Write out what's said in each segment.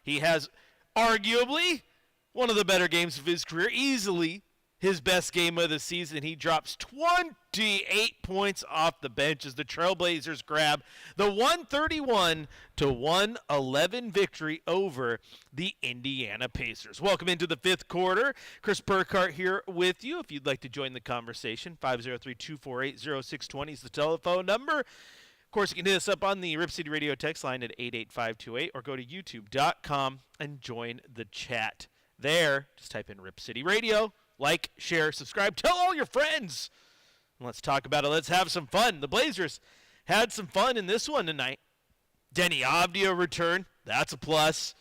He has arguably one of the better games of his career, easily his best game of the season. He drops 28 points off the bench as the Trailblazers grab the 131-111 victory over the Indiana Pacers. Welcome into the fifth quarter. Chris Burkhardt here with you. If you'd like to join the conversation, 503-248-0620 is the telephone number. Of course, you can hit us up on the Rip City Radio text line at 88528 or go to youtube.com and join the chat. There, just type in Rip City Radio. Like, share, subscribe, tell all your friends. Let's talk about it. Let's have some fun. The Blazers had some fun in this one tonight. Denny Avdia returned. That's a plus.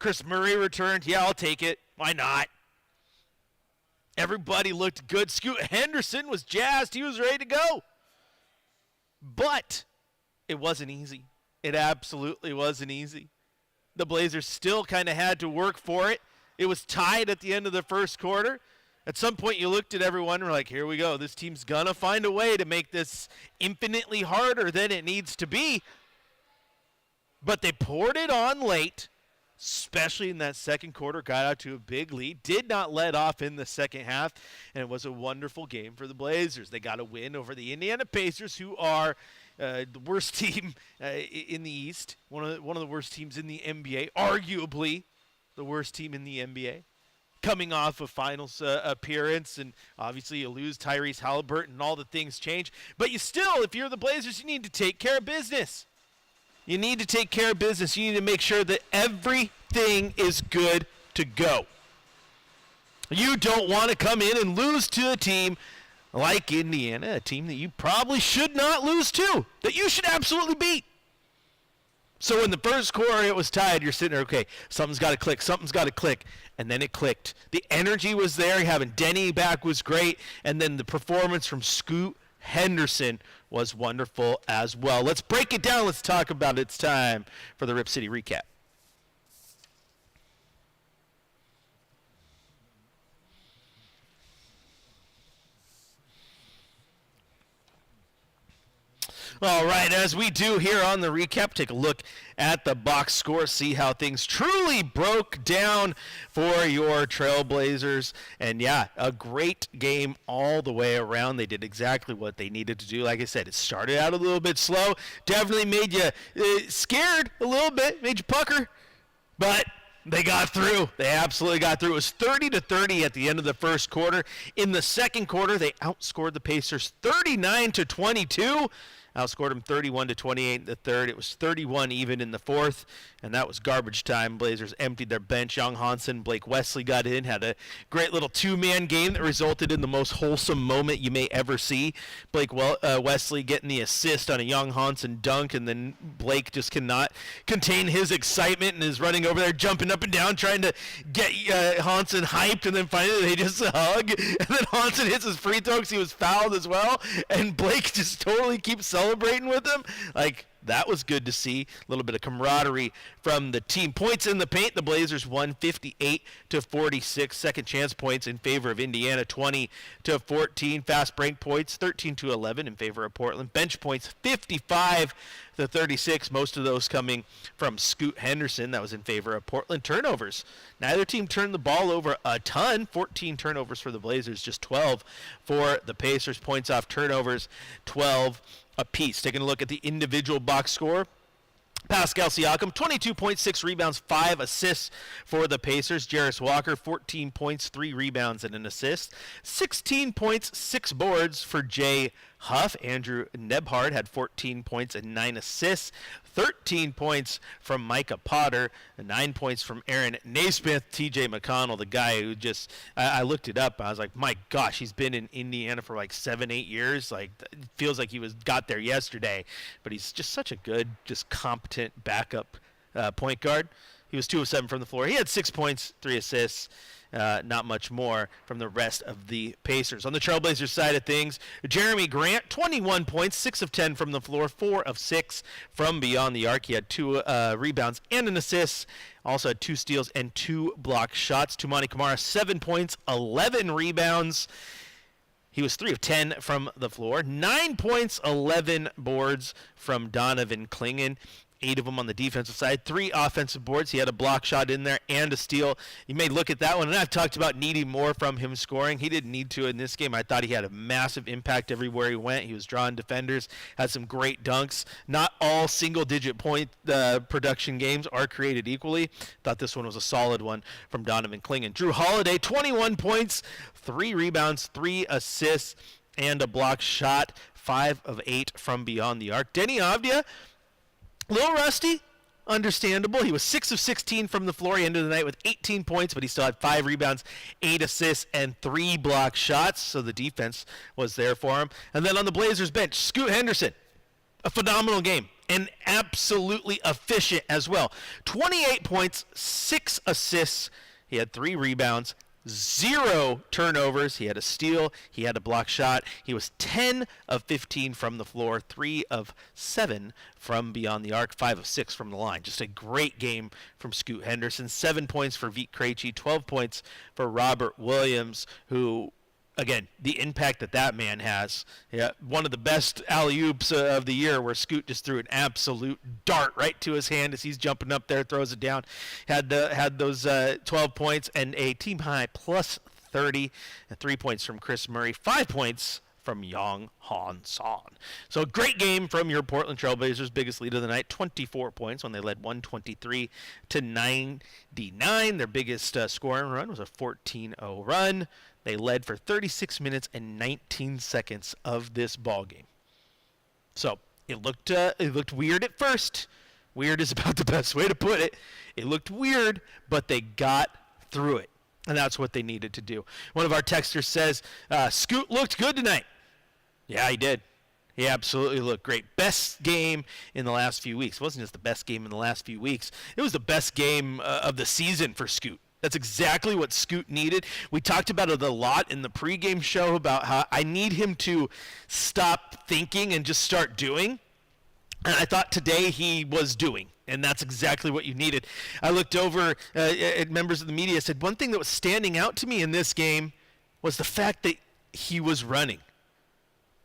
Chris Murray returned. Yeah, I'll take it. Why not? Everybody looked good. Scoot Henderson was jazzed. He was ready to go. But it wasn't easy. It absolutely wasn't easy. The Blazers still kind of had to work for it. It was tied at the end of the first quarter. At some point, you looked at everyone and were like, here we go. This team's going to find a way to make this infinitely harder than it needs to be. But they poured it on late, especially in that second quarter, got out to a big lead, did not let off in the second half, and it was a wonderful game for the Blazers. They got a win over the Indiana Pacers, who are the worst team in the East, one of the worst teams in the NBA, arguably the worst team in the NBA, coming off a finals appearance, and obviously you lose Tyrese Halliburton and all the things change. But you still, if you're the Blazers, you need to take care of business. You need to take care of business. You need to make sure that everything is good to go. You don't want to come in and lose to a team like Indiana, a team that you probably should not lose to, that you should absolutely beat. So in the first quarter, it was tied. You're sitting there, okay, something's got to click, and then it clicked. The energy was there. Having Denny back was great, and then the performance from Scoot Henderson was wonderful as well. Let's break it down. Let's talk about it. It's time for the Rip City Recap. All right, as we do here on the recap, take a look at the box score, see how things truly broke down for your Trailblazers. And yeah, a great game all the way around. They did exactly what they needed to do. Like I said, it started out a little bit slow, definitely made you scared a little bit, made you pucker, but they got through. They absolutely got through. It was 30-30 at the end of the first quarter. In the second quarter, they outscored the Pacers 39-22. Outscored them 31-28 in the third. It was 31 even in the fourth, and that was garbage time. Blazers emptied their bench. Young Hansen, Blake Wesley got in, had a great little two-man game that resulted in the most wholesome moment you may ever see. Blake Wesley getting the assist on a Young Hansen dunk, and then Blake just cannot contain his excitement and is running over there, jumping up and down, trying to get Hansen hyped, and then finally they just hug, and then Hansen hits his free throw because he was fouled as well, and Blake just totally keeps celebrating with him. Like, that was good to see. A little bit of camaraderie from the team. Points in the paint, the Blazers won 58-46. Second chance points in favor of Indiana, 20-14. Fast break points, 13-11 in favor of Portland. Bench points, 55-36. Most of those coming from Scoot Henderson. That was in favor of Portland. Turnovers. Neither team turned the ball over a ton. 14 turnovers for the Blazers, just 12 for the Pacers. Points off turnovers, 12 apiece. Taking a look at the individual box score. Pascal Siakam, 22 points, 6 rebounds, 5 assists for the Pacers. Jarris Walker, 14 points, 3 rebounds, and an assist. 16 points, 6 boards for Jay Huff. Andrew Nebhard had 14 points and 9 assists. 13 points from Micah Potter, 9 points from Aaron Naismith. TJ McConnell, the guy who just, I looked it up. I was like, my gosh, he's been in Indiana for like 7-8 years. Like, it feels like he got there yesterday. But he's just such a good, just competent backup point guard. He was 2 of 7 from the floor. He had 6 points, 3 assists. Not much more from the rest of the Pacers. On the Trailblazers side of things, Jeremy Grant, 21 points, 6 of 10 from the floor, 4 of 6 from beyond the arc. He had 2 rebounds and an assist. Also had 2 steals and 2 block shots. Toumani Camara, 7 points, 11 rebounds. He was 3 of 10 from the floor. 9 points, 11 boards from Donovan Clingan. 8 of them on the defensive side, 3 offensive boards. He had a block shot in there and a steal. You may look at that one, and I've talked about needing more from him scoring. He didn't need to in this game. I thought he had a massive impact everywhere he went. He was drawing defenders, had some great dunks. Not all single-digit point production games are created equally. Thought this one was a solid one from Donovan Clingan. Drew Holiday, 21 points, 3 rebounds, 3 assists, and a block shot, 5 of 8 from beyond the arc. Denny Avdia, a little rusty, understandable. He was 6 of 16 from the floor. He ended the night with 18 points, but he still had 5 rebounds, 8 assists, and 3 block shots, so the defense was there for him. And then on the Blazers bench, Scoot Henderson, a phenomenal game, and absolutely efficient as well. 28 points, 6 assists. He had 3 rebounds, 0 turnovers. He had a steal. He had a block shot. He was 10 of 15 from the floor, 3 of 7 from beyond the arc, 5 of 6 from the line. Just a great game from Scoot Henderson. 7 points for Vit Krejci, 12 points for Robert Williams, who, again, the impact that man has. Yeah, one of the best alley-oops of the year, where Scoot just threw an absolute dart right to his hand as he's jumping up there, throws it down. Had those 12 points and a team-high plus 30, and 3 points from Chris Murray, 5 points from Yang Han Son. So great game from your Portland Trailblazers, biggest lead of the night, 24 points when they led 123 to 99. Their biggest scoring run was a 14-0 run. They led for 36 minutes and 19 seconds of this ball game. So it looked weird at first. Weird is about the best way to put it. It looked weird, but they got through it, and that's what they needed to do. One of our texters says, Scoot looked good tonight. Yeah, he did. He absolutely looked great. Best game in the last few weeks. It wasn't just the best game in the last few weeks. It was the best game of the season for Scoot. That's exactly what Scoot needed. We talked about it a lot in the pregame show about how I need him to stop thinking and just start doing. And I thought today he was doing, and that's exactly what you needed. I looked over at members of the media, said one thing that was standing out to me in this game was the fact that he was running.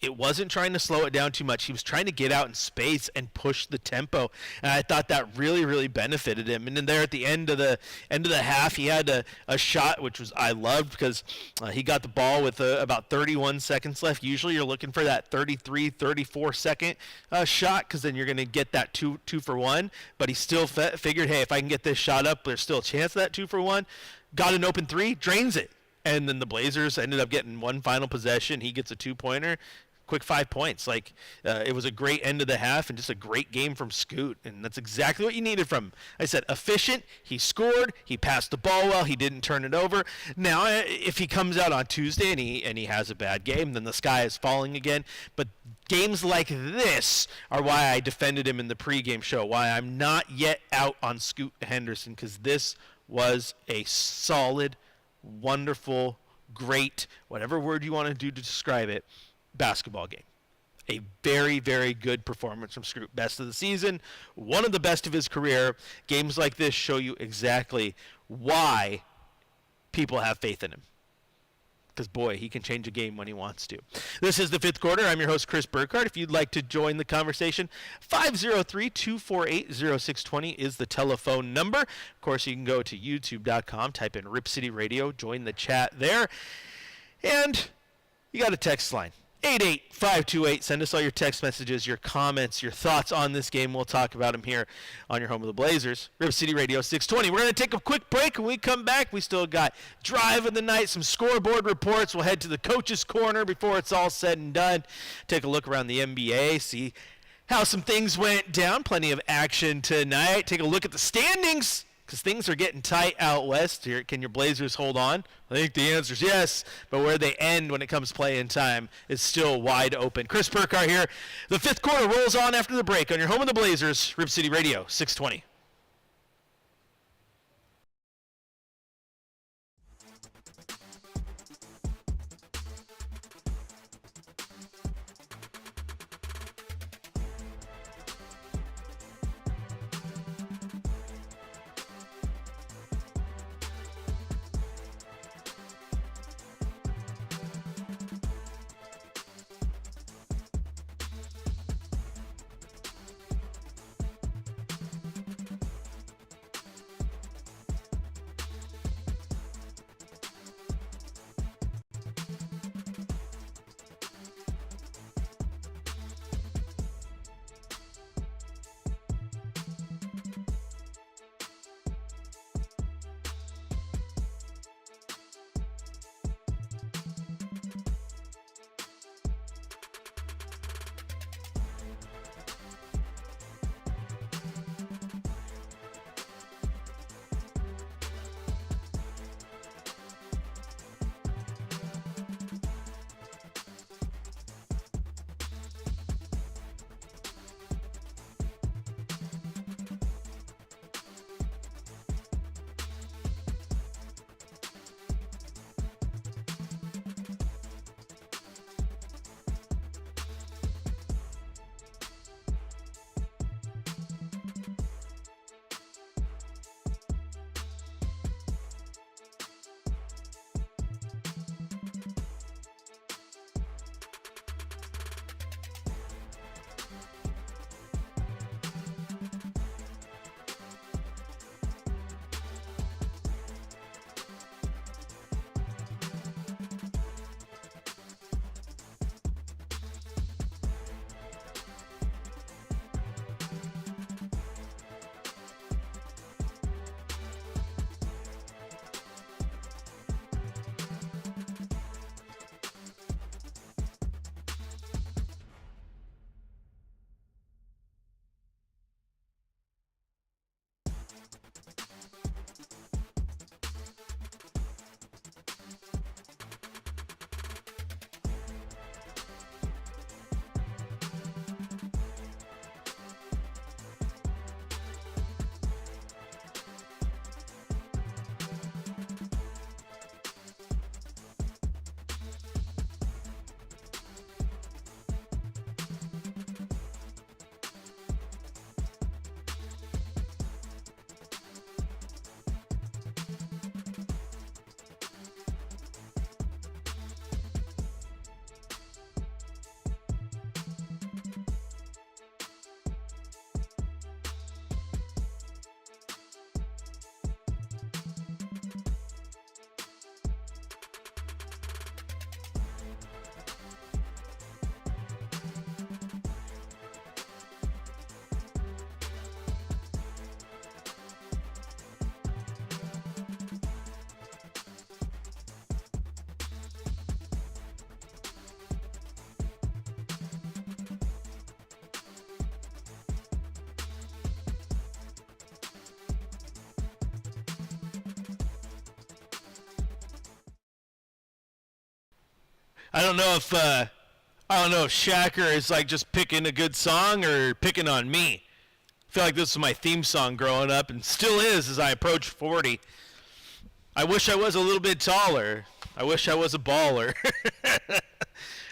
It wasn't trying to slow it down too much. He was trying to get out in space and push the tempo, and I thought that really, really benefited him. And then there at the end of the half, he had a shot which was I loved, because he got the ball with about 31 seconds left. Usually you're looking for that 33, 34 second shot, because then you're going to get that two for one. But he still figured, hey, if I can get this shot up, there's still a chance of that 2 for 1. Got an open 3, drains it. And then the Blazers ended up getting one final possession. He gets a 2-pointer. Quick 5 points. It was a great end of the half and just a great game from Scoot, and that's exactly what you needed from him. I said efficient. He scored. He passed the ball well. He didn't turn it over. Now, if he comes out on Tuesday and he has a bad game, then the sky is falling again. But games like this are why I defended him in the pregame show, why I'm not yet out on Scoot Henderson, because this was a solid, wonderful, great, whatever word you want to do to describe it, basketball game. A very, very good performance from Scoot. Best of the season, one of the best of his career. Games like this show you exactly why people have faith in him. Because, boy, he can change a game when he wants to. This is the Fifth Quarter. I'm your host, Chris Burkhardt. If you'd like to join the conversation, 503-248-0620 is the telephone number. Of course, you can go to youtube.com, type in Rip City Radio, join the chat there. And you got a text line. 88528. Send us all your text messages, your comments, your thoughts on this game. We'll talk about them here on your home of the Blazers. Rip City Radio 620. We're going to take a quick break. When we come back, we still got drive of the night, some scoreboard reports. We'll head to the coach's corner before it's all said and done. Take a look around the NBA, see how some things went down. Plenty of action tonight. Take a look at the standings, because things are getting tight out west here. Can your Blazers hold on? I think the answer is yes, but where they end when it comes play-in time is still wide open. Chris Burkhardt here. The Fifth Quarter rolls on after the break on your home of the Blazers, Rip City Radio 620. I don't know if Shacker is like just picking a good song or picking on me. I feel like this was my theme song growing up and still is as I approach 40. I wish I was a little bit taller. I wish I was a baller.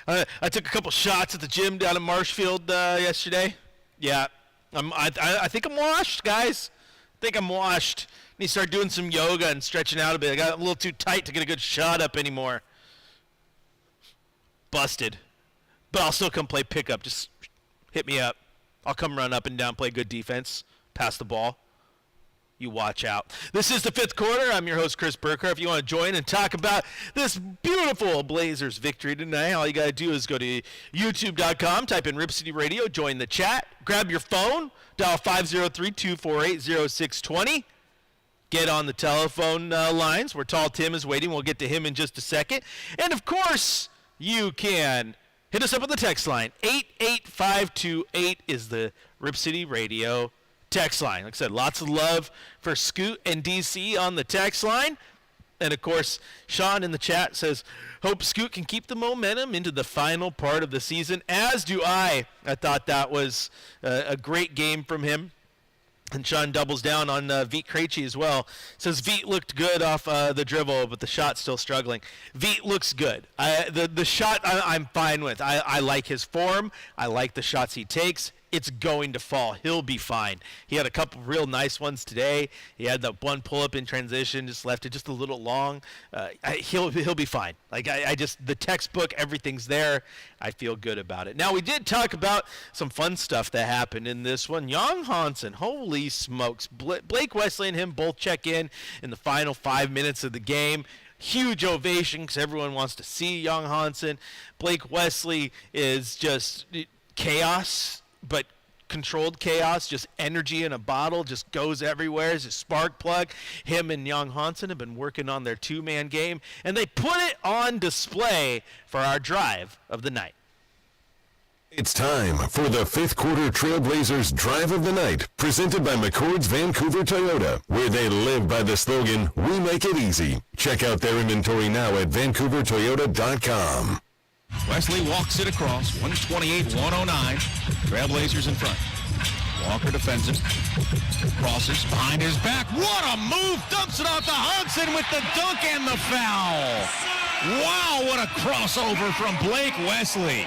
I took a couple shots at the gym down in Marshfield yesterday. Yeah, I think I'm washed, guys. I think I'm washed. I need to start doing some yoga and stretching out a bit. I got a little too tight to get a good shot up anymore. Busted. But I'll still come play pickup. Just hit me up. I'll come run up and down, play good defense, pass the ball. You watch out. This is the fifth quarter. I'm your host, Chris Burkhardt. If you want to join and talk about this beautiful Blazers victory tonight, all you got to do is go to youtube.com, type in Rip City Radio, join the chat, grab your phone, dial 503-248-0620. Get on the telephone lines where Tall Tim is waiting. We'll get to him in just a second. And, of course, you can hit us up on the text line. 88528 is the Rip City Radio text line. Like I said, lots of love for Scoot and DC on the text line. And, of course, Sean in the chat says, hope Scoot can keep the momentum into the final part of the season, as do I. I thought that was a great game from him. And Sean doubles down on Veet Krejci as well. Says Veet looked good off the dribble, but the shot's still struggling. Veet looks good. The shot I'm fine with. I like his form. I like the shots he takes. It's going to fall. He'll be fine. He had a couple real nice ones today. He had the one pull-up in transition, just left it just a little long. He'll be fine. Like I just the textbook, everything's there. I feel good about it. Now we did talk about some fun stuff that happened in this one. Young Hansen, holy smokes! Blake Wesley and him both check in the final 5 minutes of the game. Huge ovation because everyone wants to see Young Hansen. Blake Wesley is just chaos. But controlled chaos, just energy in a bottle, just goes everywhere. It's a spark plug. Him and Young Hansen have been working on their two-man game, and they put it on display for our drive of the night. It's time for the fifth quarter Trailblazers Drive of the Night, presented by McCord's Vancouver Toyota, where they live by the slogan, we make it easy. Check out their inventory now at vancouvertoyota.com. Wesley walks it across, 128-109. Trailblazers in front. Walker defends it. Crosses behind his back. What a move! Dumps it off to Hansen with the dunk and the foul. Wow, what a crossover from Blake Wesley.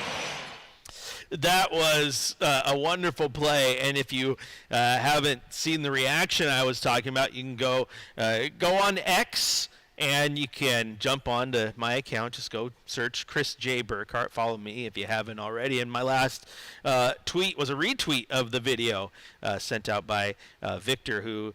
That was a wonderful play, and if you haven't seen the reaction I was talking about, you can go on X. And you can jump onto my account. Just go search Chris J. Burkhardt. Follow me if you haven't already. And my last tweet was a retweet of the video sent out by Victor, who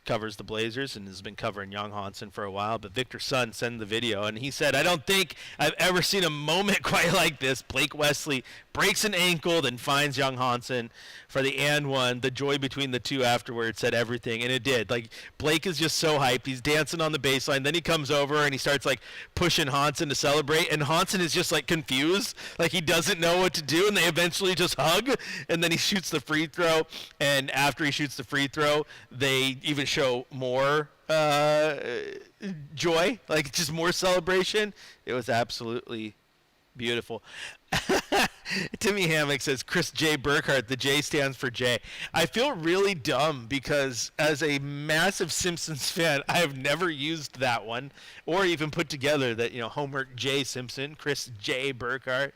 covers the Blazers and has been covering Young Hansen for a while. But Victor's son sent the video, and he said, I don't think I've ever seen a moment quite like this. Blake Wesley breaks an ankle, then finds Young Hansen for the and one. The joy between the two afterwards said everything, and it did. Like, Blake is just so hyped. He's dancing on the baseline. Then he comes over and he starts like pushing Hansen to celebrate, and Hansen is just like confused, like he doesn't know what to do, and they eventually just hug, and then he shoots the free throw. And after he shoots the free throw, they even show more joy, like just more celebration. It was absolutely beautiful. Timmy Hammock says, Chris J. Burkhardt, the J stands for J. I feel really dumb because as a massive Simpsons fan, I have never used that one or even put together that, Homer J. Simpson, Chris J. Burkhardt.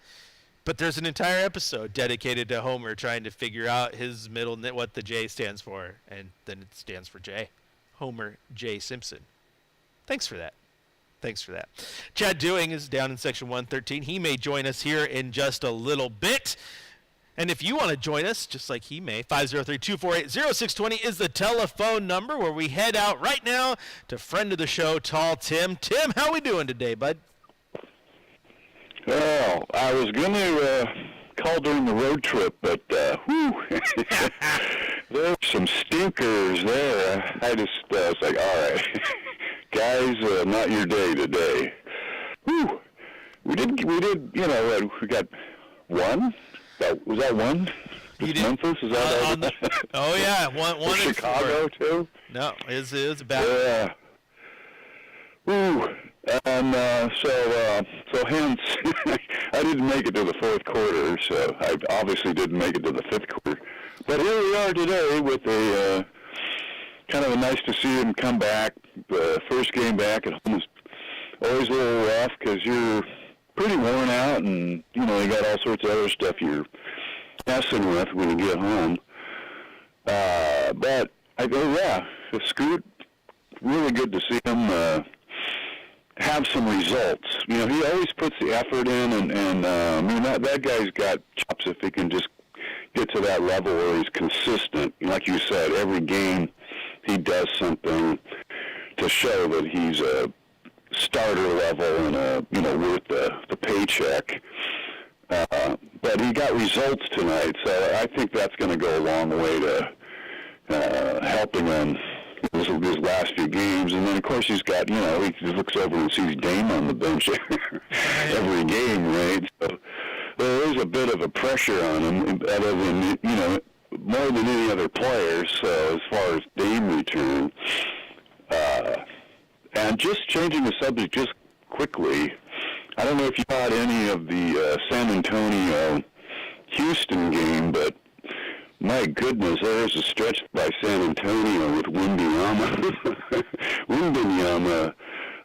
But there's an entire episode dedicated to Homer trying to figure out his middle, what the J stands for, and then it stands for J. Homer J. Simpson. Thanks for that. Chad Dewing is down in section 113. He may join us here in just a little bit. And if you want to join us, just like he may, 503-248-0620 is the telephone number where we head out right now to friend of the show, Tall Tim. Tim, how we doing today, bud? Well, I was going to call during the road trip, but there were some stinkers there. I was like, all right. Guys, not your day today. Whew. We did, we got one? Was that one? Just Memphis? Is that oh, yeah. One Chicago, too? No, it was a bad one. Yeah. Ooh. And so hence, I didn't make it to the fourth quarter, so I obviously didn't make it to the fifth quarter. But here we are today with a kind of nice to see him come back. The first game back at home is always a little rough because you're pretty worn out, and you got all sorts of other stuff you're messing with when you get home. But I go, yeah, Scoot, really good to see him have some results. He always puts the effort in, and I mean, that guy's got chops if he can just get to that level where he's consistent. Like you said, every game he does something to show that he's a starter level and worth the paycheck. But he got results tonight, so I think that's going to go a long way to helping him his last few games. And then, of course, he's got, he just looks over and sees Dame on the bench every game, right? So there is a bit of a pressure on him, other than, more than any other player. So as far as Dame return, and just changing the subject just quickly, I don't know if you caught any of the San Antonio-Houston game, but my goodness, there's a stretch by San Antonio with Wembanyama. Wembanyama,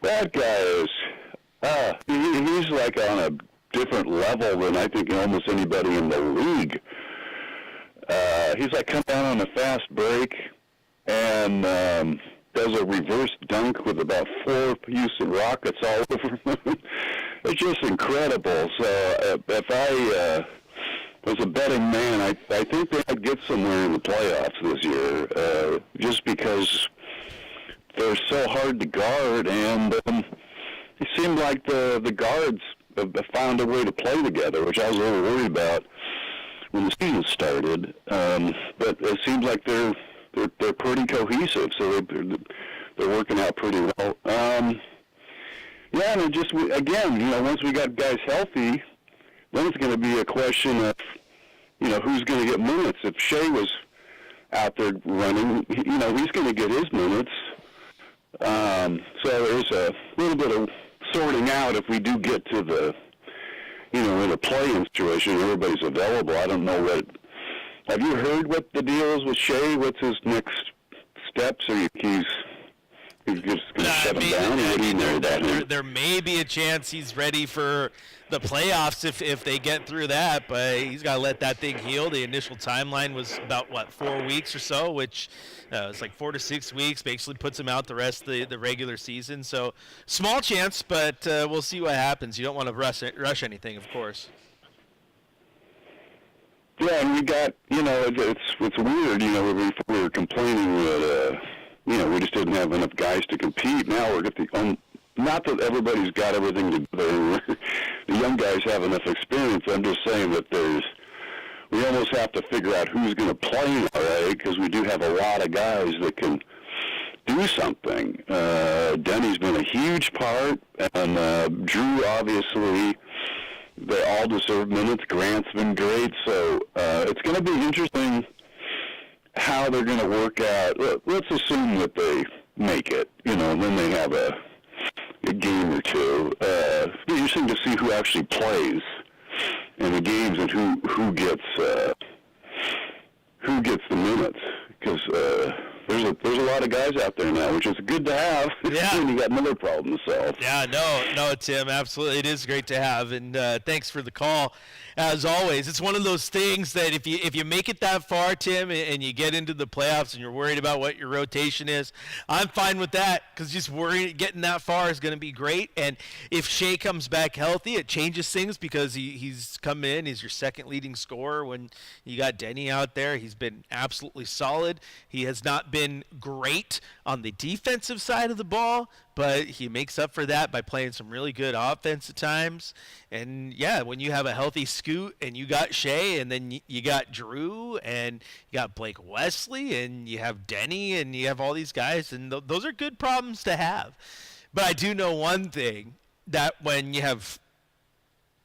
that guy is, he's like on a different level than I think almost anybody in the league. He's like come down on a fast break and does a reverse dunk with about 4 Houston Rockets all over him. It's just incredible. So if I was a betting man, I think they'd get somewhere in the playoffs this year, just because they're so hard to guard, and it seemed like the guards have found a way to play together, which I was a little worried about when the season started. But it seems like they're pretty cohesive, so they're working out pretty well. Yeah, and it just again, once we got guys healthy, then it's going to be a question of, who's going to get minutes. If Shea was out there running, he's going to get his minutes. So there's a little bit of sorting out if we do get to the, in a play-in situation, everybody's available. I don't know have you heard what the deal is with Shea? What's his next steps? Or he's just going to shut him down? What do you know about him? There may be a chance he's ready for the playoffs if they get through that, but he's got to let that thing heal. The initial timeline was about, 4 weeks or so, which it's like 4 to 6 weeks, basically puts him out the rest of the regular season. So small chance, but we'll see what happens. You don't want to rush anything, of course. Yeah, and we got, it's weird, we were complaining that, we just didn't have enough guys to compete. Now we're at not that everybody's got everything together. The young guys have enough experience. I'm just saying that we almost have to figure out who's going to play all right, because we do have a lot of guys that can do something. Denny's been a huge part, and Drew, obviously, they all deserve minutes. Grant's been great, so it's going to be interesting how they're going to work out. Let's assume that they make it, and then they have a game or two. It'll be interesting to see who actually plays in the games and who gets the minutes, because there's a lot of guys out there now, which is good to have. Yeah. And you got another problem to solve. Yeah, no, Tim, absolutely. It is great to have, and thanks for the call. As always, it's one of those things that if you make it that far, Tim, and you get into the playoffs and you're worried about what your rotation is, I'm fine with that, because just getting that far is going to be great. And if Shea comes back healthy, it changes things, because he's come in, he's your second leading scorer when you got Denny out there. He's been absolutely solid. He has not been great on the defensive side of the ball, but he makes up for that by playing some really good offense at times. And, yeah, when you have a healthy Scoot and you got Shea, and then you got Drew, and you got Blake Wesley, and you have Denny, and you have all these guys, and those are good problems to have. But I do know one thing, that when you have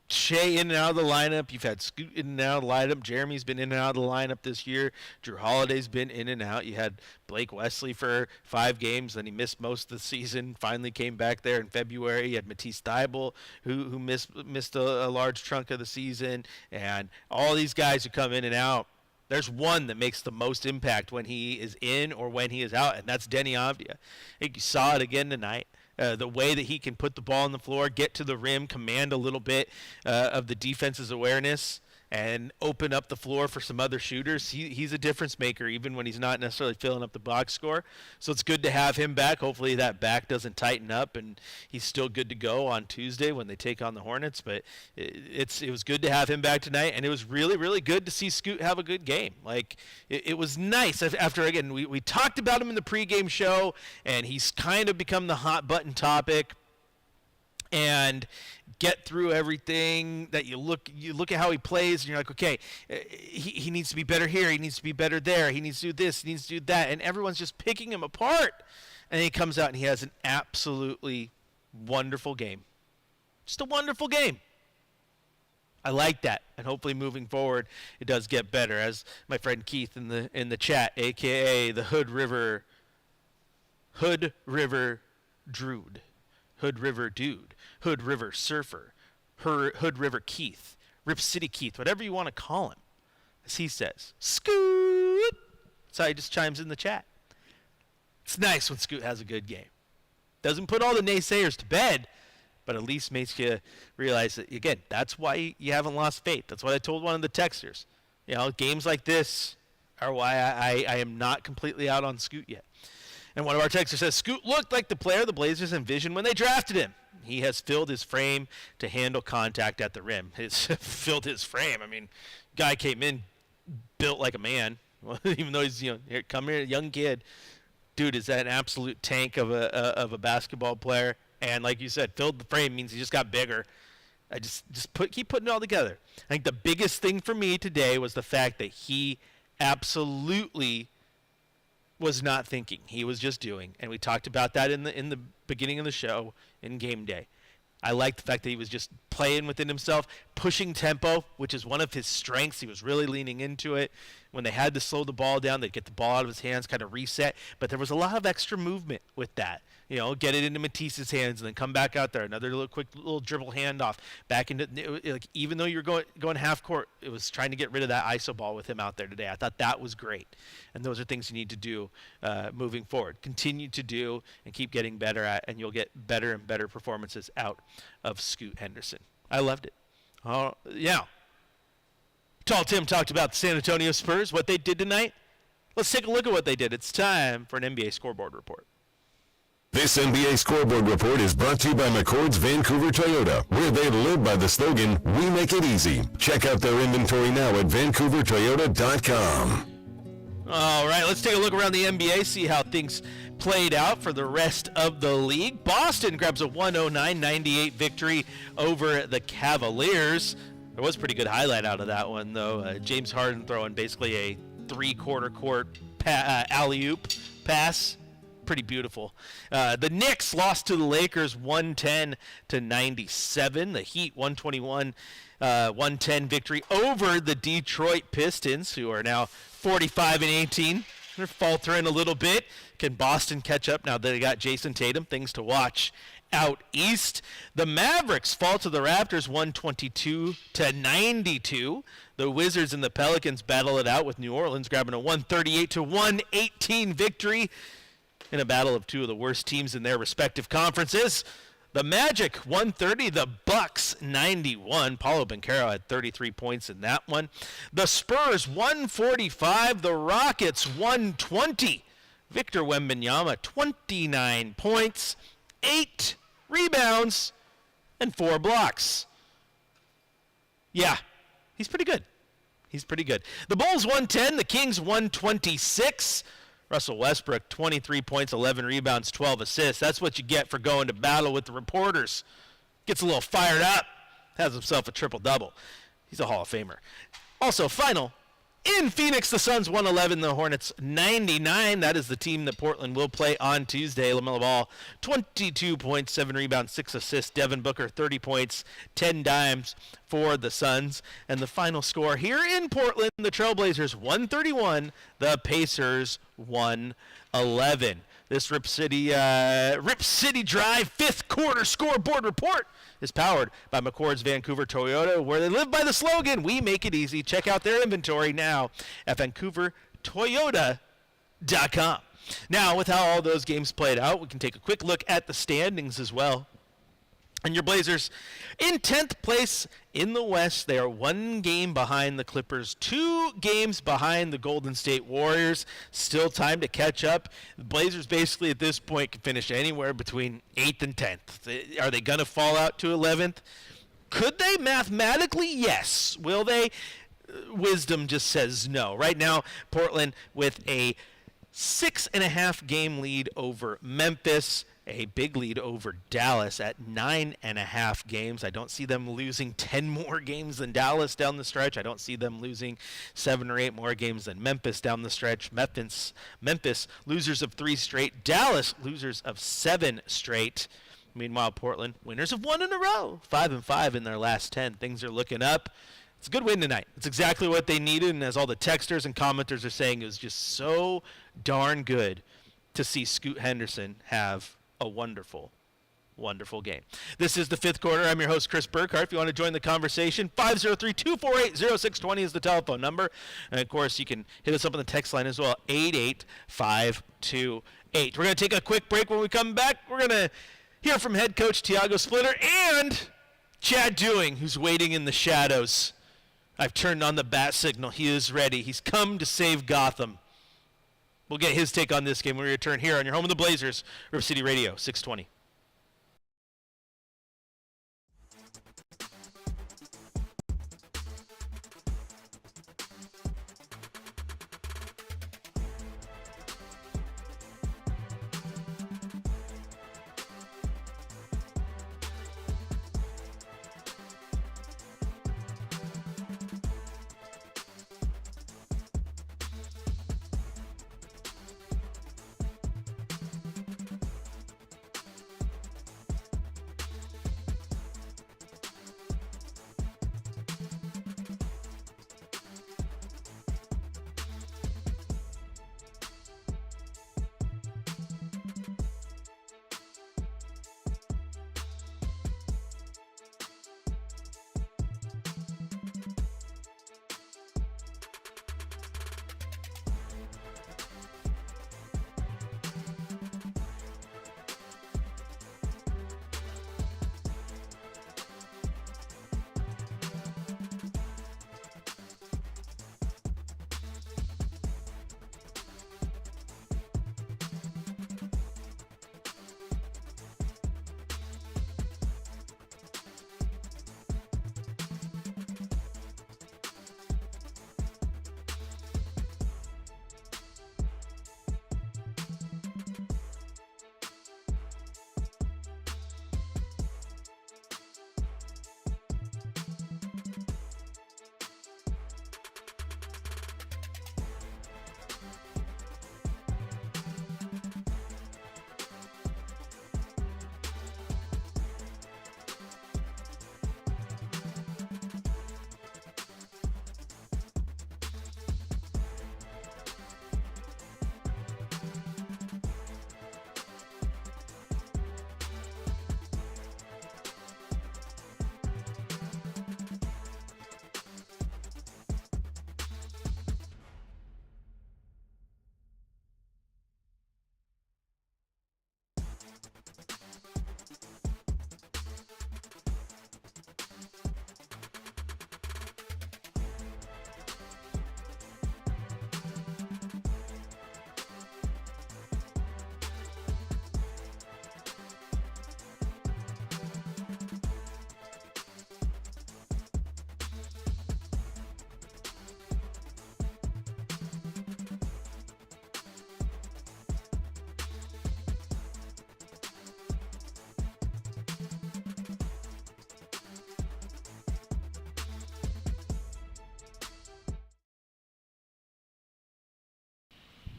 Shea in and out of the lineup. You've had Scoot in and out of the lineup. Jeremy's been in and out of the lineup this year. Drew Holiday's been in and out. You had Blake Wesley for 5 games, then he missed most of the season. Finally came back there in February. You had Matisse Thybulle, who missed a large chunk of the season, and all these guys who come in and out. There's one that makes the most impact when he is in or when he is out, and that's Denny Avdia. I think you saw it again tonight. The way that he can put the ball on the floor, get to the rim, command a little bit of the defense's awareness, and open up the floor for some other shooters. He's a difference maker even when he's not necessarily filling up the box score. So it's good to have him back. Hopefully that back doesn't tighten up and he's still good to go on Tuesday when they take on the Hornets. But it was good to have him back tonight, and it was really, really good to see Scoot have a good game. Like, it was nice. After, again, we talked about him in the pregame show, and he's kind of become the hot button topic. And get through everything that you look at how he plays, and you're like, okay, he needs to be better here, he needs to be better there, he needs to do this, he needs to do that, and everyone's just picking him apart. And he comes out and he has an absolutely wonderful game. Just a wonderful game. I like that, and hopefully moving forward it does get better. As my friend Keith in the chat, aka the Hood River Druid, Hood River Dude, Hood River Surfer, Hood River Keith, Rip City Keith, whatever you want to call him, as he says. Scoot! So he just chimes in the chat. It's nice when Scoot has a good game. Doesn't put all the naysayers to bed, but at least makes you realize that, again, that's why you haven't lost faith. That's what I told one of the texters. You know, games like this are why I am not completely out on Scoot yet. And one of our texters says, Scoot looked like the player the Blazers envisioned when they drafted him. He has filled his frame to handle contact at the rim. It's filled his frame. I mean, guy came in built like a man, even though he's, here, come here, young kid. Dude is an absolute tank of a basketball player. And like you said, filled the frame means he just got bigger. I keep putting it all together. I think the biggest thing for me today was the fact that he absolutely was not thinking. He was just doing. And we talked about that in the beginning of the show in game day. I liked the fact that he was just playing within himself, pushing tempo, which is one of his strengths. He was really leaning into it. When they had to slow the ball down, they'd get the ball out of his hands, kind of reset. But there was a lot of extra movement with that. Get it into Matisse's hands and then come back out there. Another quick little dribble handoff back into, like, even though you're going half court, it was trying to get rid of that iso ball with him out there today. I thought that was great. And those are things you need to do moving forward. Continue to do and keep getting better at, and you'll get better and better performances out of Scoot Henderson. I loved it. Yeah. Tall Tim talked about the San Antonio Spurs, what they did tonight. Let's take a look at what they did. It's time for an NBA scoreboard report. This NBA Scoreboard Report is brought to you by McCord's Vancouver Toyota, where they live by the slogan, "We make it easy." Check out their inventory now at vancouvertoyota.com. All right, let's take a look around the NBA, see how things played out for the rest of the league. Boston grabs a 109-98 victory over the Cavaliers. There was a pretty good highlight out of that one, though. James Harden throwing basically a three-quarter court alley-oop pass. Pretty beautiful. The Knicks lost to the Lakers 110-97. The Heat 121-110 victory over the Detroit Pistons, who are now 45-18. They're faltering a little bit. Can Boston catch up now that they got Jason Tatum? Things to watch out east. The Mavericks fall to the Raptors 122-92. The Wizards and the Pelicans battle it out with New Orleans grabbing a 138-118 victory in a battle of two of the worst teams in their respective conferences. The Magic 130, the Bucks 91. Paulo Banchero had 33 points in that one. The Spurs 145, the Rockets 120. Victor Wembanyama 29 points, 8 rebounds, and 4 blocks. Yeah, he's pretty good. He's pretty good. The Bulls 110, the Kings 126. Russell Westbrook, 23 points, 11 rebounds, 12 assists. That's what you get for going to battle with the reporters. Gets a little fired up. Has himself a triple-double. He's a Hall of Famer. Also, final In Phoenix, the Suns 111, the Hornets 99. That is the team that Portland will play on Tuesday. LaMelo Ball, 22 points, 7 rebounds, 6 assists. Devin Booker, 30 points, 10 dimes for the Suns. And the final score here in Portland, the Trailblazers 131, the Pacers 111. This Rip City Drive fifth quarter scoreboard report is powered by McCord's Vancouver Toyota, where they live by the slogan, "We make it easy." Check out their inventory now at VancouverToyota.com. Now, with how all those games played out, we can take a quick look at the standings as well. And your Blazers in 10th place in the West. They are 1 game behind the Clippers, 2 games behind the Golden State Warriors. Still time to catch up. The Blazers basically at this point can finish anywhere between 8th and 10th. Are they going to fall out to 11th? Could they? Mathematically, yes. Will they? Wisdom just says no. Right now, Portland with a 6.5 game lead over Memphis. A big lead over Dallas at 9.5 games. I don't see them losing 10 more games than Dallas down the stretch. I don't see them losing 7 or 8 more games than Memphis down the stretch. Memphis losers of 3 straight. Dallas losers of 7 straight. Meanwhile, Portland winners of 1 in a row. 5-5 in their last 10. Things are looking up. It's a good win tonight. It's exactly what they needed, and as all the texters and commenters are saying, it was just so darn good to see Scoot Henderson have a wonderful, wonderful game. This is the fifth quarter. I'm your host, Chris Burkhardt. If you want to join the conversation, 503-248-0620 is the telephone number. And, of course, you can hit us up on the text line as well, 88528. We're going to take a quick break. When we come back, we're going to hear from head coach Tiago Splitter and Chad Dewing, who's waiting in the shadows. I've turned on the bat signal. He is ready. He's come to save Gotham. We'll get his take on this game when we return here on your home of the Blazers, River City Radio, 620.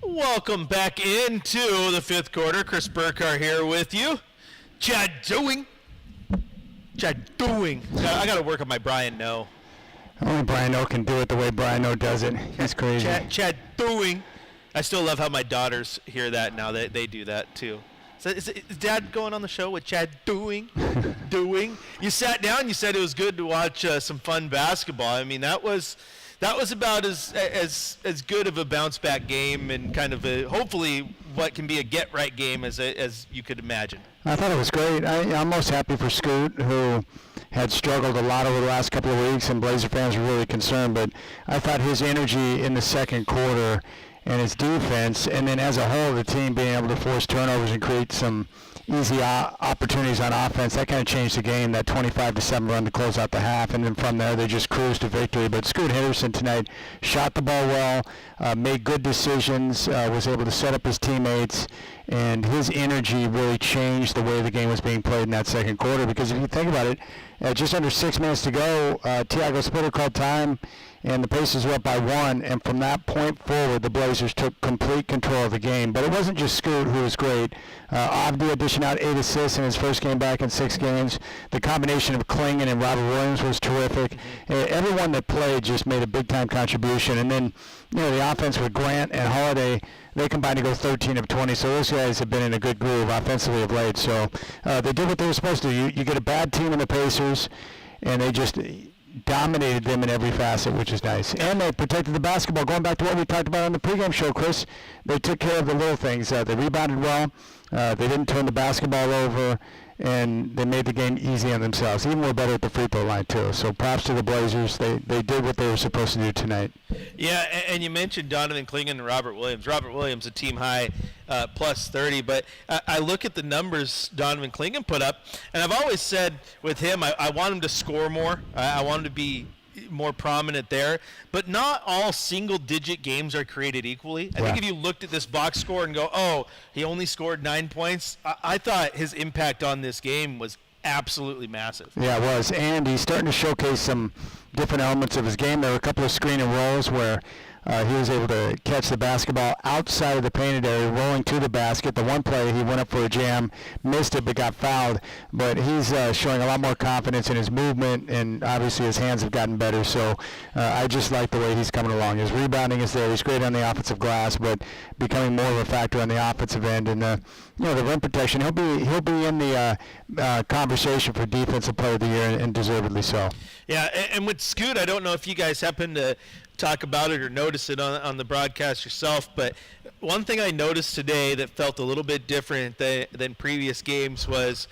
Welcome back into the fifth quarter. Chris Burkhardt here with you. Chad doing. I got to work on my Brian No. Only Brian O can do it the way Brian O does it. He's crazy. Chad doing. I still love how my daughters hear that now. They do that too. So is Dad going on the show with Chad doing? You sat down. You said it was good to watch some fun basketball. I mean, that was about as good of a bounce back game and kind of hopefully what can be a get right game as you could imagine. I thought it was great. I'm most happy for Scoot, who had struggled a lot over the last couple of weeks, and Blazer fans were really concerned. But I thought his energy in the second quarter and his defense, and then as a whole, the team being able to force turnovers and create some easy opportunities on offense, that kind of changed the game, that 25-7 run to close out the half, and then from there they just cruised to victory. But Scoot Henderson tonight shot the ball well, made good decisions, was able to set up his teammates, and his energy really changed the way the game was being played in that second quarter. Because if you think about it, just under 6 minutes to go, Tiago Splitter called time, and the Pacers were up by 1, and from that point forward, the Blazers took complete control of the game. But it wasn't just Scoot who was great. Avdija dishing out 8 assists in his first game back in 6 games. The combination of Klingon and Robert Williams was terrific. Everyone that played just made a big-time contribution. And then, the offense with Grant and Holiday, they combined to go 13 of 20. So those guys have been in a good groove offensively of late. So they did what they were supposed to do. You get a bad team in the Pacers, and they just dominated them in every facet, which is nice. And they protected the basketball. Going back to what we talked about on the pregame show, Chris, they took care of the little things. They rebounded well. They didn't turn the basketball over, and they made the game easy on themselves. Even were better at the free throw line, too. So props to the Blazers. They did what they were supposed to do tonight. Yeah, and you mentioned Donovan Klingon and Robert Williams. Robert Williams, a team high plus 30. But I look at the numbers Donovan Klingon put up, and I've always said with him, I want him to score more. I want him to be more prominent there. But not all single-digit games are created equally. I think if you looked at this box score and go, oh, he only scored 9 points, I thought his impact on this game was absolutely massive. Yeah, it was. And he's starting to showcase some different elements of his game. There were a couple of screen and rolls where he was able to catch the basketball outside of the painted area, rolling to the basket. The one play, he went up for a jam, missed it, but got fouled. But he's showing a lot more confidence in his movement, and obviously his hands have gotten better. So I just like the way he's coming along. His rebounding is there. He's great on the offensive glass, but becoming more of a factor on the offensive end. And the rim protection, he'll be in the conversation for Defensive Player of the Year, and deservedly so. Yeah, and with Scoot, I don't know if you guys happen to talk about it or notice it on the broadcast yourself, but one thing I noticed today that felt a little bit different than previous games was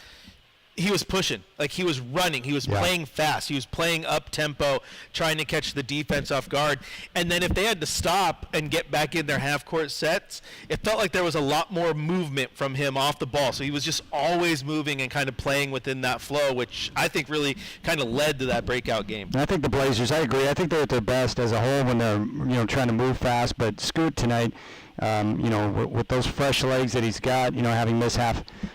he was pushing. Like, he was running. He was playing fast. He was playing up-tempo, trying to catch the defense off guard. And then if they had to stop and get back in their half-court sets, it felt like there was a lot more movement from him off the ball. So he was just always moving and kind of playing within that flow, which I think really kind of led to that breakout game. I think the Blazers, I agree. I think they're at their best as a whole when they're trying to move fast. But Scoot tonight, with those fresh legs that he's got, having missed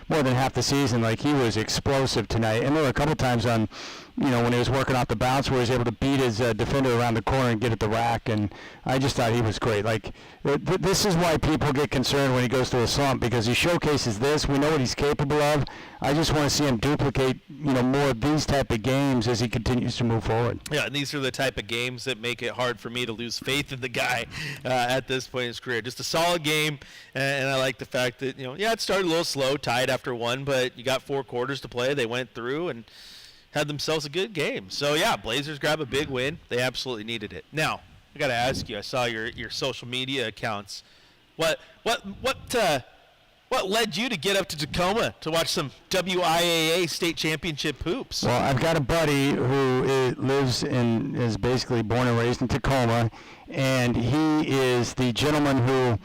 more than half the season, like, he was explosive tonight. And there were a couple times on, when he was working off the bounce where he was able to beat his defender around the corner and get at the rack. And I just thought he was great. Like, this is why people get concerned when he goes through a slump, because he showcases this. We know what he's capable of. I just want to see him duplicate, more of these type of games as he continues to move forward. Yeah, and these are the type of games that make it hard for me to lose faith in the guy at this point in his career. Just a solid game, and I like the fact that, it started a little slow, tied after 1, but you got 4 quarters to play. They went through and had themselves a good game. So, yeah, Blazers grab a big win. They absolutely needed it. Now, I got to ask you, I saw your social media accounts. What led you to get up to Tacoma to watch some WIAA state championship hoops? Well, I've got a buddy who is basically born and raised in Tacoma, and he is the gentleman who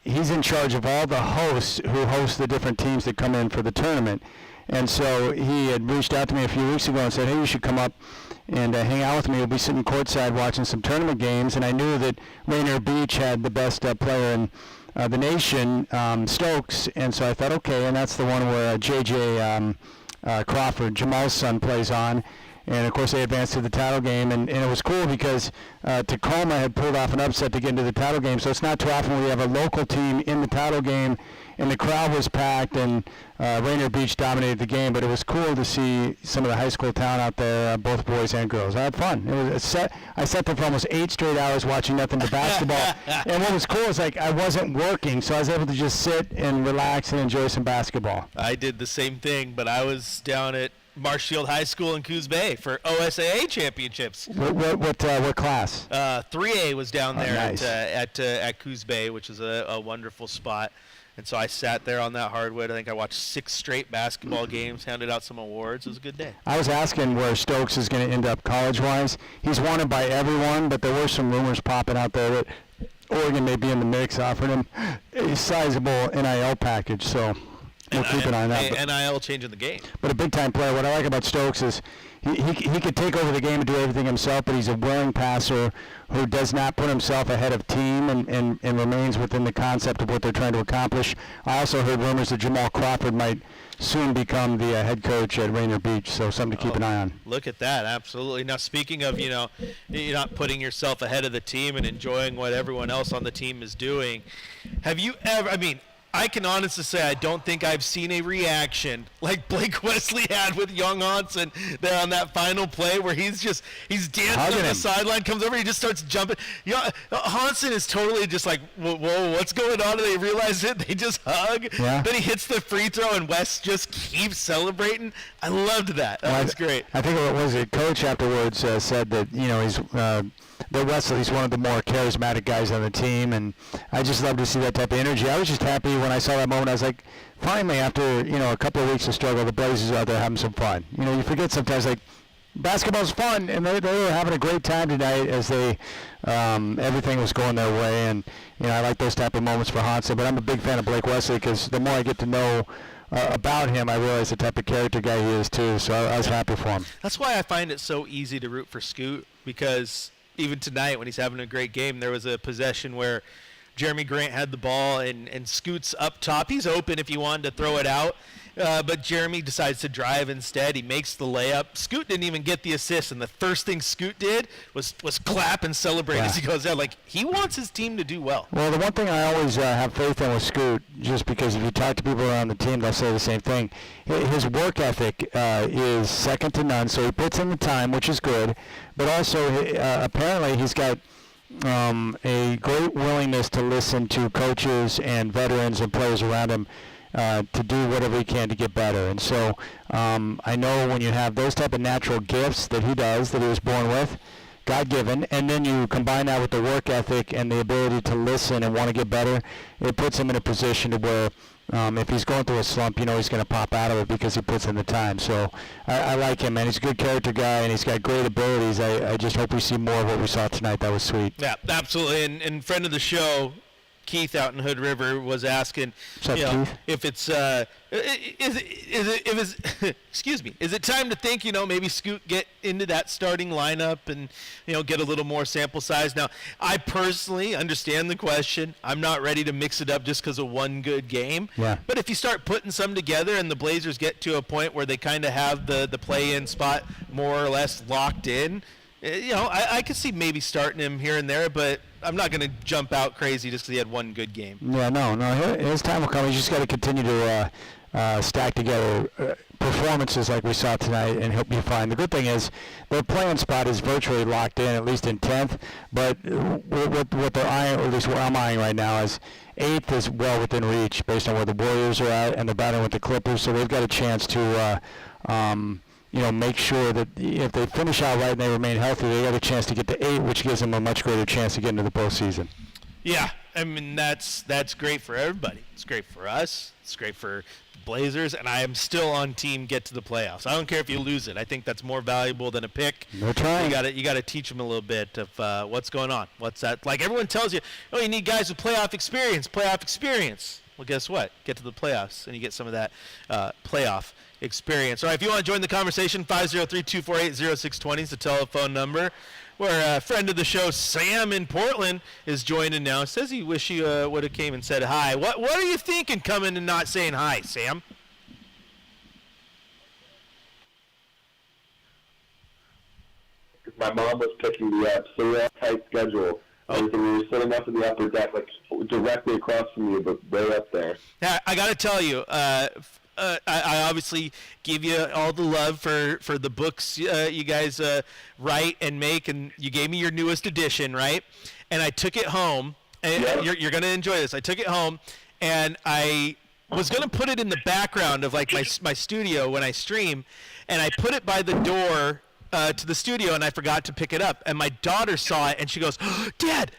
he's in charge of all the hosts who host the different teams that come in for the tournament. And so he had reached out to me a few weeks ago and said, hey, you should come up and hang out with me. We'll be sitting courtside watching some tournament games. And I knew that Rainier Beach had the best player in the nation, Stokes. And so I thought, okay, and that's the one where J.J. Crawford, Jamal's son, plays on. And, of course, they advanced to the title game. And it was cool because Tacoma had pulled off an upset to get into the title game. So it's not too often we have a local team in the title game, and the crowd was packed, and Rainier Beach dominated the game. But it was cool to see some of the high school talent out there, both boys and girls. I had fun. It was I sat there for almost 8 straight hours watching nothing but basketball. And what was cool is, like, I wasn't working, so I was able to just sit and relax and enjoy some basketball. I did the same thing, but I was down at Marshfield High School in Coos Bay for OSAA championships. What class? 3A was down there nice. at Coos Bay, which is a wonderful spot. And so I sat there on that hardwood. I think I watched 6 straight basketball games, handed out some awards. It was a good day. I was asking where Stokes is going to end up college-wise. He's wanted by everyone, but there were some rumors popping out there that Oregon may be in the mix, offering him a sizable NIL package. So we'll keep an eye on that. NIL changing the game. But a big-time player. What I like about Stokes is he could take over the game and do everything himself, but he's a willing passer who does not put himself ahead of team and remains within the concept of what they're trying to accomplish. I also heard rumors that Jamal Crawford might soon become the head coach at Rainier Beach, so something to keep an eye on. Look at that, absolutely. Now, speaking of, you're not putting yourself ahead of the team and enjoying what everyone else on the team is doing, have you ever, I can honestly say I don't think I've seen a reaction like Blake Wesley had with Young Hansen there on that final play where he's dancing on the sideline, comes over, he just starts jumping. Hansen is totally just like, whoa, what's going on? And they realize it, they just hug. Yeah. Then he hits the free throw and West just keeps celebrating. I loved that. That was great. I think what was it? Coach afterwards said that he's. That Wesley's one of the more charismatic guys on the team, and I just love to see that type of energy. I was just happy when I saw that moment. I was like, finally, after a couple of weeks of struggle, the Blazers are out there having some fun. You forget sometimes, like, basketball's fun, and they were having a great time tonight as they everything was going their way. And I like those type of moments for Hansen. But I'm a big fan of Blake Wesley because the more I get to know about him, I realize the type of character guy he is too. So I was happy for him. That's why I find it so easy to root for Scoot, because even tonight when he's having a great game, there was a possession where Jeremy Grant had the ball and Scoot's up top. He's open if he wanted to throw it out, but Jeremy decides to drive instead. He makes the layup. Scoot didn't even get the assist, and the first thing Scoot did was clap and celebrate as he goes out. Like, he wants his team to do well. Well, the one thing I always have faith in with Scoot, just because if you talk to people around the team, they'll say the same thing. His work ethic is second to none, so he puts in the time, which is good, but also apparently he's got a great willingness to listen to coaches and veterans and players around him to do whatever he can to get better. And so I know when you have those type of natural gifts that he does, that he was born with, God-given, and then you combine that with the work ethic and the ability to listen and want to get better, it puts him in a position to where if he's going through a slump, he's going to pop out of it because he puts in the time. So I like him, man. He's a good character guy, and he's got great abilities. I just hope we see more of what we saw tonight. That was sweet. Yeah, absolutely. And friend of the show, Keith out in Hood River, was asking, if it's excuse me, is it time to think, maybe Scoot get into that starting lineup and get a little more sample size? Now, I personally understand the question. I'm not ready to mix it up just because of one good game. Yeah. But if you start putting some together and the Blazers get to a point where they kind of have the play-in spot more or less locked in, I could see maybe starting him here and there, but I'm not going to jump out crazy just because he had one good game. Yeah, no. His time will come. He's just got to continue to stack together performances like we saw tonight, and he'll be fine. The good thing is their playing spot is virtually locked in, at least in 10th. But what they're eyeing, or at least what I'm eyeing right now, is 8th is well within reach based on where the Warriors are at, and they're battling with the Clippers, so they've got a chance to make sure that if they finish out right and they remain healthy, they got a chance to get to 8, which gives them a much greater chance to get into the postseason. Yeah, that's great for everybody. It's great for us. It's great for the Blazers, and I am still on team get to the playoffs. I don't care if you lose it. I think that's more valuable than a pick. They're trying. You got to teach them a little bit of what's going on. What's that? Like everyone tells you, you need guys with playoff experience. Well, guess what? Get to the playoffs, and you get some of that playoff experience. All right, if you want to join the conversation, 503-248-0620 is the telephone number, where a friend of the show, Sam in Portland, is joining now. Says he wish he would have came and said hi. What are you thinking coming and not saying hi, Sam? my mom was picking me up, so we had a tight schedule. We were sitting up in the upper deck, like directly across from you, but way up there. Yeah, I got to tell you, I obviously give you all the love for the books you guys write and make, and you gave me your newest edition, right? And I took it home, and you're going to enjoy this. I took it home, and I was going to put it in the background of like my studio when I stream, and I put it by the door to the studio, and I forgot to pick it up. And my daughter saw it, and she goes, Dad,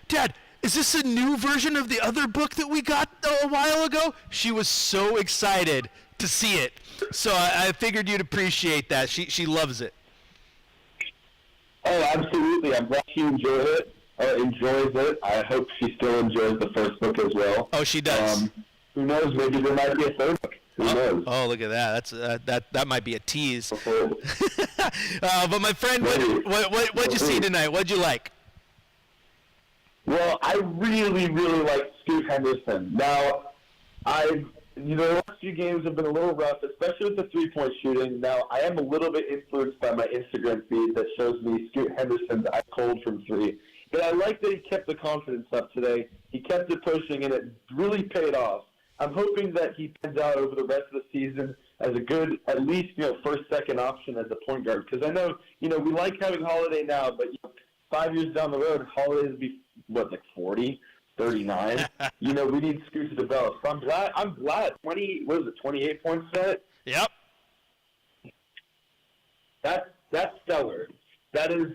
is this a new version of the other book that we got a while ago? She was so excited to see it. So I figured you'd appreciate that. She loves it. Oh, absolutely. I'm glad she enjoys it. I hope she still enjoys the first book as well. Oh, she does. Who knows? Maybe there might be a third book. Who knows? Oh, look at that. That might be a tease. But my friend, what'd you see tonight? What'd you like? Well, I really, really like Scoot Henderson. Now, the last few games have been a little rough, especially with the three-point shooting. Now, I am a little bit influenced by my Instagram feed that shows me Scoot Henderson's ice cold from three. But I like that he kept the confidence up today. He kept it pushing, and it really paid off. I'm hoping that he pans out over the rest of the season as a good, at least, first, second option as a point guard. Because I know, we like having Holiday now, but 5 years down the road, Holiday will be, 40, 39? We need Scoot to develop. So I'm glad. 28 points set? Yep. That's stellar. That is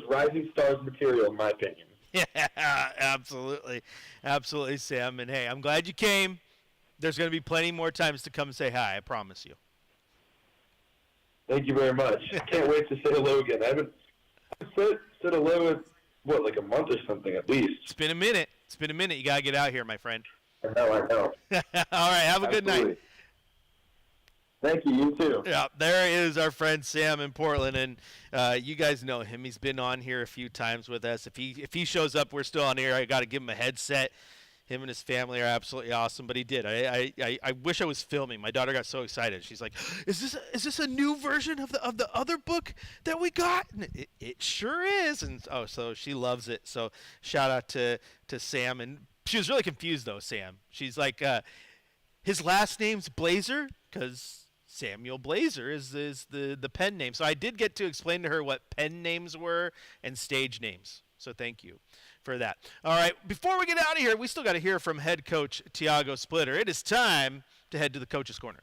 rising stars material, in my opinion. Yeah, absolutely. Absolutely, Sam. And, hey, I'm glad you came. There's going to be plenty more times to come and say hi, I promise you. Thank you very much. I can't wait to say hello again. I haven't said hello in, like a month or something at least. It's been a minute. You got to get out here, my friend. I know. All right, have a good night. Thank you. You too. Yeah, there is our friend Sam in Portland, and you guys know him. He's been on here a few times with us. If he shows up, we're still on here. I got to give him a headset. Him and his family are absolutely awesome, but he did. I wish I was filming. My daughter got so excited. She's like, "Is this a new version of the other book that we got?" And it sure is. And so she loves it. So shout out to Sam. And she was really confused though, Sam. She's like, his last name's Blazer because Samuel Blazer is the pen name. So I did get to explain to her what pen names were and stage names. So thank you for that. All right, before we get out of here, we still got to hear from head coach Tiago Splitter. It is time to head to the Coach's Corner.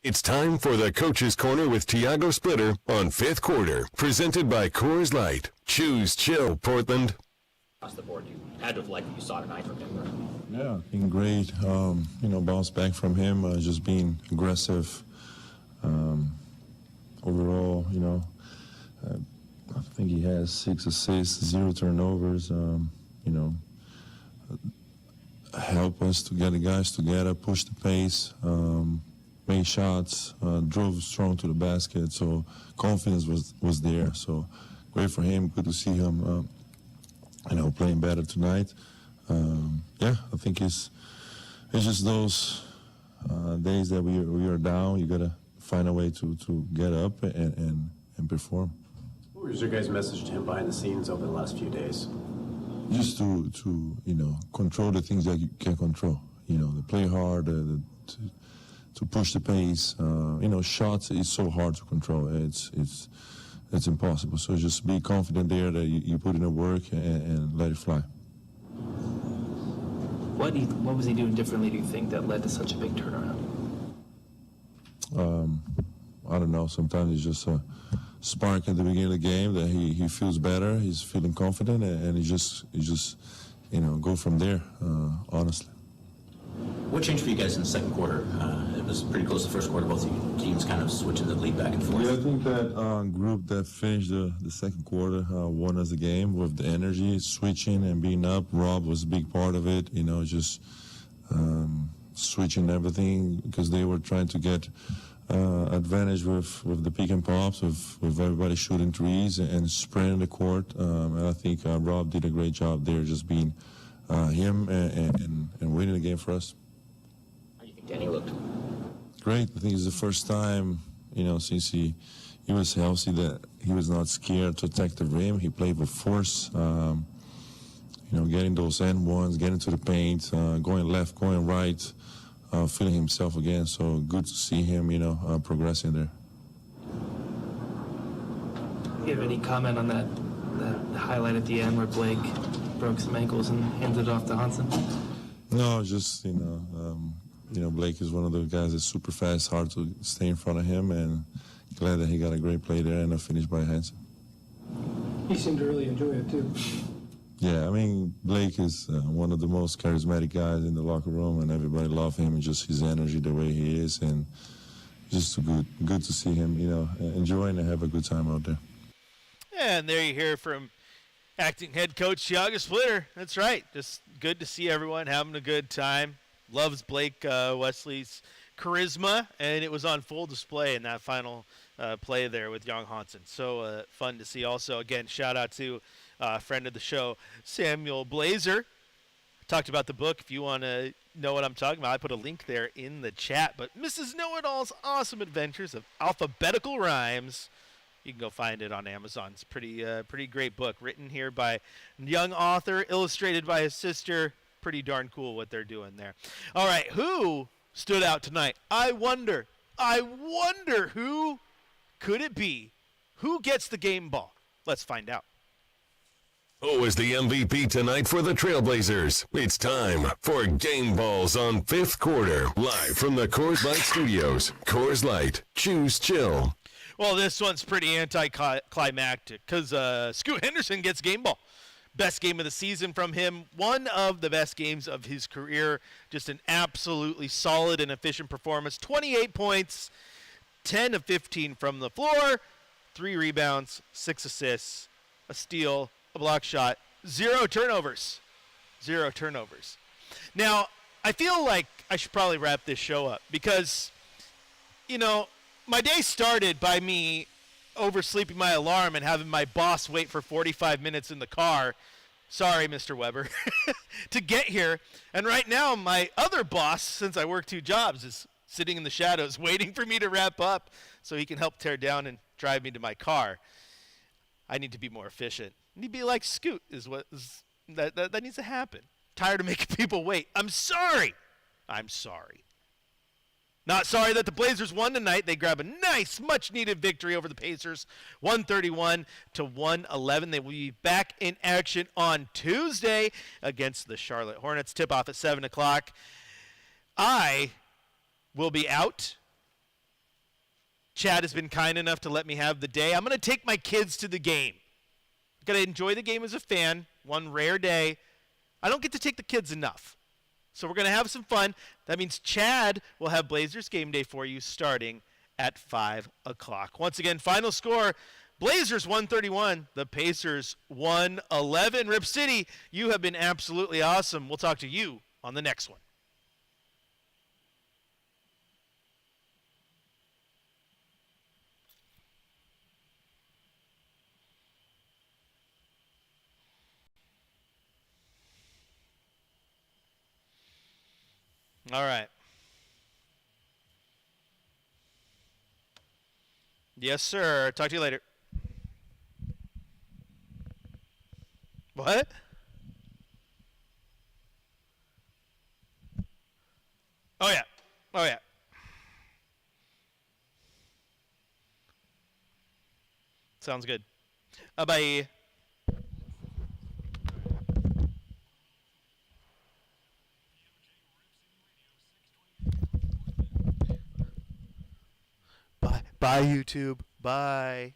It's time for the Coach's Corner with Tiago Splitter on Fifth Quarter, presented by Coors Light. Choose chill, Portland. Across the board, you had to have liked what you saw tonight from him. Yeah, been great. Bounce back from him, just being aggressive. Overall, I think he has 6 assists, 0 turnovers. Help us to get the guys together, push the pace, make shots, drove strong to the basket. So confidence was there. So great for him. Good to see him, playing better tonight. I think it's just those days that we are down. You gotta find a way to get up and perform. What was your guys' message to him behind the scenes over the last few days? Just to control the things that you can control. To play hard, to push the pace. Shots is so hard to control. It's impossible. So just be confident there that you put in the work and let it fly. What was he doing differently, do you think, that led to such a big turnaround? I don't know. Sometimes it's just a spark at the beginning of the game that he feels better. He's feeling confident, and he just go from there. Honestly. What changed for you guys in the second quarter? It was pretty close to the first quarter. Both teams kind of switching the lead back and forth. Yeah, I think that group that finished the second quarter won us the game with the energy, switching and being up. Rob was a big part of it. Just switching everything because they were trying to get advantage with the pick and pops, with everybody shooting threes and spreading the court. And I think Rob did a great job there, just being him and winning the game for us. How do you think Danny looked? Great. I think it's the first time, since he he was healthy, that he was not scared to attack the rim. He played with force, getting those end ones, getting to the paint, going left, going right, feeling himself again. So good to see him, progressing there. Do you have any comment on that highlight at the end where Blake broke some ankles and handed it off to Hansen? No, just, Blake is one of those guys that's super fast, hard to stay in front of him, and glad that he got a great play there and a finish by Hansen. He seemed to really enjoy it, too. Yeah, Blake is one of the most charismatic guys in the locker room, and everybody loves him and just his energy, the way he is, and just good to see him, enjoying and have a good time out there. And there you hear from acting head coach Thiago Splitter. That's right. Just good to see everyone having a good time. Loves Blake Wesley's charisma, and it was on full display in that final play there with Young Hansen. So fun to see. Also, again, shout out to a friend of the show, Samuel Blazer. Talked about the book. If you want to know what I'm talking about, I put a link there in the chat. But Mrs. Know-It-All's Awesome Adventures of Alphabetical Rhymes. You can go find it on Amazon. It's a pretty great book, written here by a young author, illustrated by his sister. Pretty darn cool what they're doing there. All right, who stood out tonight? I wonder who could it be? Who gets the game ball? Let's find out. Who is the MVP tonight for the Trailblazers? It's time for Game Balls on Fifth Quarter, live from the Coors Light Studios. Coors Light, choose chill. Well, this one's pretty anticlimactic because Scoot Henderson gets game ball. Best game of the season from him. One of the best games of his career. Just an absolutely solid and efficient performance. 28 points, 10 of 15 from the floor, 3 rebounds, 6 assists, a steal, a block shot, 0 turnovers. 0 turnovers. Now, I feel like I should probably wrap this show up because, my day started by me oversleeping my alarm and having my boss wait for 45 minutes in the car. Sorry, Mr. Weber, to get here. And right now, my other boss, since I work 2 jobs, is sitting in the shadows waiting for me to wrap up so he can help tear down and drive me to my car. I need to be more efficient. I need to be like Scoot that needs to happen. Tired of making people wait. I'm sorry. Not sorry that the Blazers won tonight. They grab a nice, much-needed victory over the Pacers, 131-111. They will be back in action on Tuesday against the Charlotte Hornets. Tip-off at 7 o'clock. I will be out. Chad has been kind enough to let me have the day. I'm going to take my kids to the game. I'm going to enjoy the game as a fan, one rare day. I don't get to take the kids enough. So we're going to have some fun. That means Chad will have Blazers game day for you starting at 5 o'clock. Once again, final score, Blazers 131, the Pacers 111. Rip City, you have been absolutely awesome. We'll talk to you on the next one. All right. Yes, sir. Talk to you later. What? Oh, yeah. Sounds good. Bye. Bye, YouTube. Bye.